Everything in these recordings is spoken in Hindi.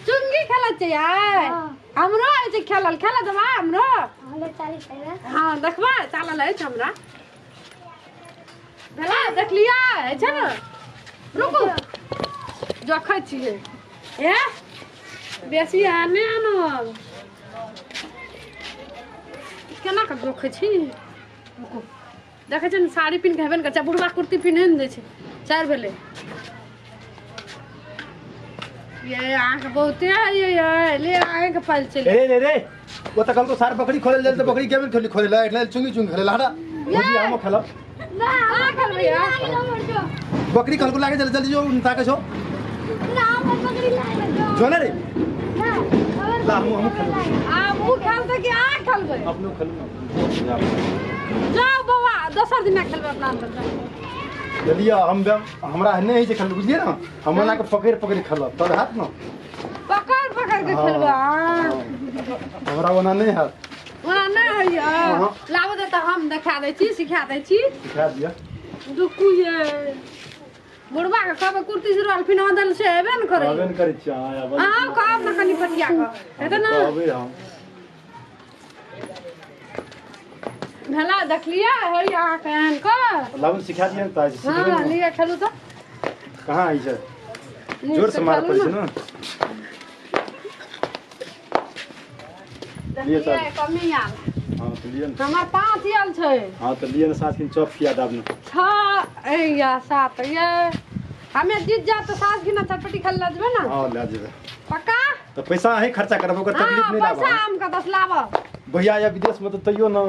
चुंगी खेला चाहिए हमरो ऐसे खेलल खेला दबा हमरो हां देखबा चलल है हमरा भला देख लिया है छ न रुको जखै छिए ए बेसी आने आनो केना के जोखै छी रुको देखे छ साड़ी पिन के हेबन के बुढ़वा कुर्ती पिन्हे न दे छ 4 भेले ये आंख बहुते है ये ले आए के पाल चले रे रे वो त कल को सार बकरी खोले जल त बकरी केबल खोली खोलेला एटले चुंगी चुंगी खेलेला हटा मुझे हम खेलो ना आ खेल भैया बकरी कल को लागे जल्दी जल्दी जो ताके छो ना हम बकरी लागे जो ना रे ला हम खेलो आ मु खेलते कि आ खेलबे अपनो खेलो जाओ बाबा दोसर दिन खेलबे अपना अंदर जल्दी हमरा नहीं है खेल बुझलिए ना हम ना के पकड़ पकड़ खेलो तोर हाथ न पकड़ पकड़ के खेलबा हमरा वना नहीं है वना नहीं है लाबो दे त हम दिखा दे छी सिखा दे छी सिखा दिया रुकू ये बुढ़वा के कब कुर्ती सिरवाल पिना दल से हेबे न करे हेबे न करे छी हां कब न कनी पटिया का है ना कहबे हम भला देख लिया है यहाँ कहन को लावन सिखा दिया त हां लिया खेलू तो कहां आई छ जोर से मार पड़ छ न लिए सर कमी आल हां तो लिए हमर 5 आल छै हां तो लिए न साथ किन चॉप किया दाब न 6 ए या 7 ये हमें जीत जा तो सास की ना चटपटी खा लेबे ना हां ले जेबे पक्का तो पैसा है खर्चा करबो कर तकलीफ नहीं लाबो पैसा हम का 10 लाबो भैया या विदेश में तो तइयो न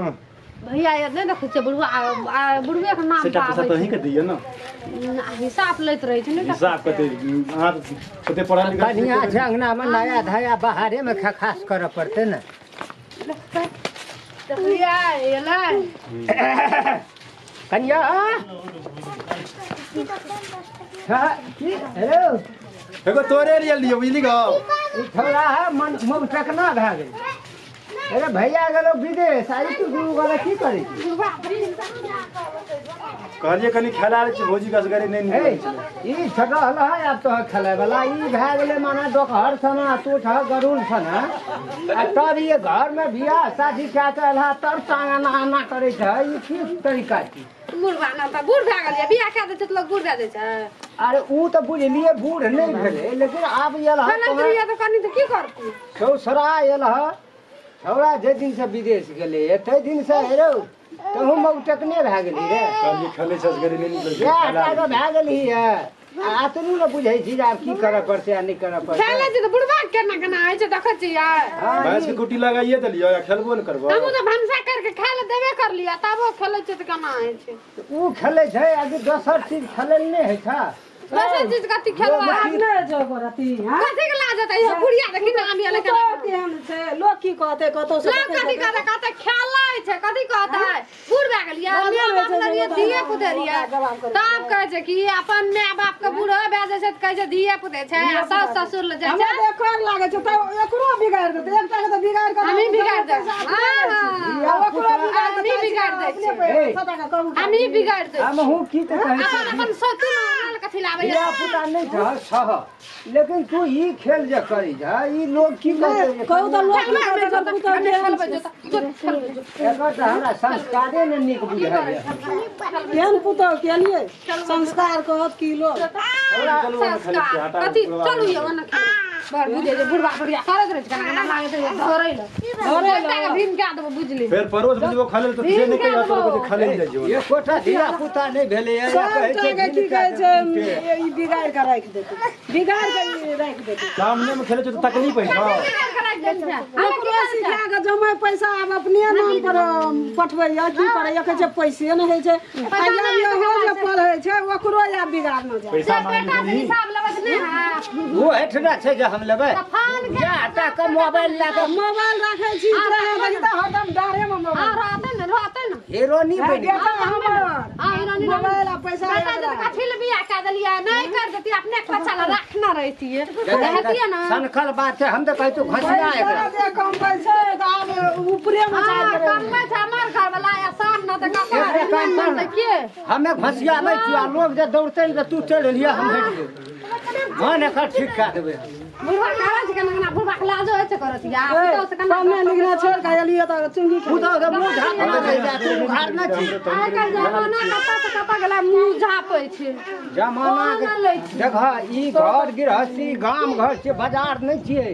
भैया यार नहीं देखै छै बुढ़वे के नाम सेटा पैसा तो ही के दिए न हिसाब लैत रहे छै न हिसाब कते हां कते पढ़ा लिखा कनिया जंगना में नया धया बाहरे में खास करे पड़ते न देखलिया ये ले कनिया हां की हेलो एगो तोरे लिए लियो बुझली ग ई थोड़ा है मन मुंह टकना भ गेल अरे भैया गेलो विदेश आई तू दू गोला की करी कहलिए कनी खेला रे भोजी का सगरे नहीं ए ई छगा हला है अब तो खेले वाला ई भ गेले माने दोपहर सना तू छ गरुल सना आ तब ये घर में बियाह शादी क्या चला तब टांगना आना करे छै ई की तरीका छी बुढ़वा ना त बूढ़ भ गेल बियाह कए दे छै लोग बूढ़ दे छै अरे ऊ तो बुझलिए बूढ़ नहीं भेले लेकिन आब ये लहा खाना प्रिय तो कनी त की करतू सौसरा ये लहा छौड़ा जे दिन से विदेश गेले एते दिन से हेरो तहु मग टकने भ गेली रे कहलिए खेले छ सगरे नहीं निकल या टाका भ गेली है आ तू न बुझै छी आब की करे पड़ते आ नहीं करे पड़ते खेले छै त बुढ़वा केना केना आइ छै देखै छी यार भैंस के कुटी लगाइए त लियो या खेलबो न करबो हम तो भंसा करके खाए ले देबे कर लिया तबो खेले छै त केना आइ छै ऊ खेले छै अभी दोसर चीज खेलल नहीं है था दोसर चीज कथि खेलबा ने जो करती हां कथि के लाज है ये बुढ़िया देखि नाम ये लेके केहन छै लोग की कहते कतो से लोग कथि कहते कहते खेलै छै कथि कहते बूढ़ भए गेलिए माय बाप लगिए दिए पुते रिया तब कहै छै कि अपन माय बाप के बूढ़ा भए जाइ छै त कहै छै दिए पुते छै आ सास ससुर ल जाइ छै हमरा एकर लागे छै त एकरो बिगाड़ देते एकटा के त बिगाड़ के हम ही बिगाड़ दे हां ओकरो बिगाड़ हम ही बिगाड़ दे छै हम ही बिगाड़ दे हम हूं की त कहै छी अपन सोचू नाल कथि लाबै या पुता नहीं था छह लेकिन तू ई खेल जे करी जा ई लोग की कहते कहू त लोग की कहते त पुता खेलबै जो एकर त हमरा संस्कारे ने नीक बुझाय केहन पुता के लिए संस्कार कहत की लोग कथि चलू यो न बार बुझे जे बुढ़वा बुढ़िया करत रहे छै केना लागे छै धरै ल का भीम के देबो बुझली फिर परोस बुझबो खेले त जे नहीं कहियो तो खेले जाइ जो ये कोठा दिया पुता नहीं भेले या कहै छै की कहै छै ई बिगाड़ के राख देते बिगाड़ के राख देते सामने में खेले तो तकलीफ है ओकरो सिखा के जमा पैसा आब अपने नाम पर पठबै या की करे या कहै छै पैसे न होइ छै आया ये हो जे पढ़ै छै ओकरो या बिगाड़ न जाय पैसा मांगे नहीं हिसाब लेबे नहीं है वो हेठना छै जे हम लेबै या टाका मोबाइल लाके मोबाइल राखै छी रहे लगी त हरदम डारे में मोबाइल रहते न हीरो नहीं बनी बेटा हमर हिरोनी मोबाइल आ पैसा कथि ले बियाह कर देलिए नहीं कर देती अपने के बच्चा ला रखना रहती है रहती है ना सनखल बात है हम तो कहै तो घसिया एकरा जे कम पैसा त आब ऊपरे में चाह करे कम में हमर घर वाला या साथ न त का के हमें घसियाबै छी आ लोग जे दौड़ते त तू चढ़ लिया हम हट गेल मन एकर ठीक कए देबै बुढ़वा करै छै केना बुढ़वा के लाज होय छै करत या पुतौ से केना पढ़ने लिखने छोड़ के एलिए त चुंगी तू तो मुंह झापना नहीं जाते उघार न छी आइ काल्हि जमाना कतऽ से कतऽ गेला मुंह झापै छै जमाना के देख ई घर गृहस्थी गाम घर छै बाजार नहीं छियै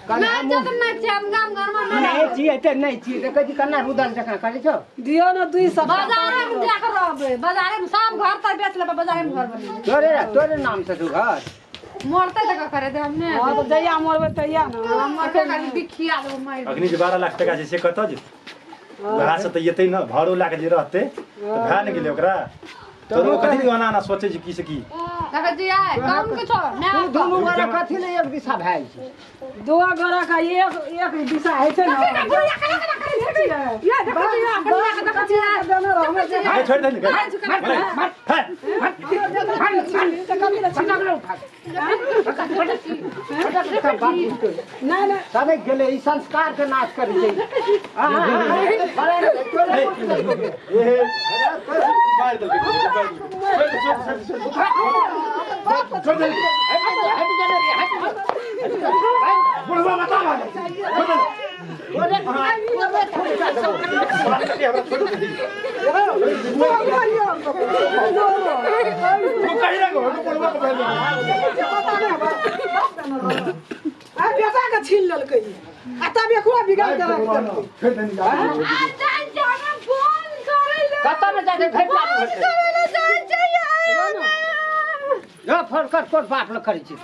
मैं जब नहीं छै हम गाम घर में नहीं छियै ते नहीं छियै देखै छी कन्ना रुदल जकां करै छौ दियो न 200 बाजारे में जाके रहबै बाजारे में सब घर तर बेच लेबै बाजारे में घर बनेबै तोरे नाम से तू घर मरते तक करे दे हमने हां त जइया मरबै तइया न हमर के कनी बिखिया देबो मार अग्नि जे 12 लाख टका छै से कतऽ जे वहाँ से त येतै न भाड़ो लाके जे रहतै त भए न गेलै ओकरा तो कथि गाना ना सोचे छी की से की देख जी आइ काम के छो मैं तू दुनू गोरा कथि ले एक दिशा भए छै दो गोरा का एक दिशा है छै न ये देखो जी कन्या के देखो जी आइ छोड़ दे नहीं तने गेले ई संस्कार के नाश करै छै मार दे छोड़ दे बुढ़वा मत मार आ बेटा के छीन ललकै आ तब एकरा बिगाड़ देलक कतऽ में जाके भेट जा फोन कर कोट बात न करै छी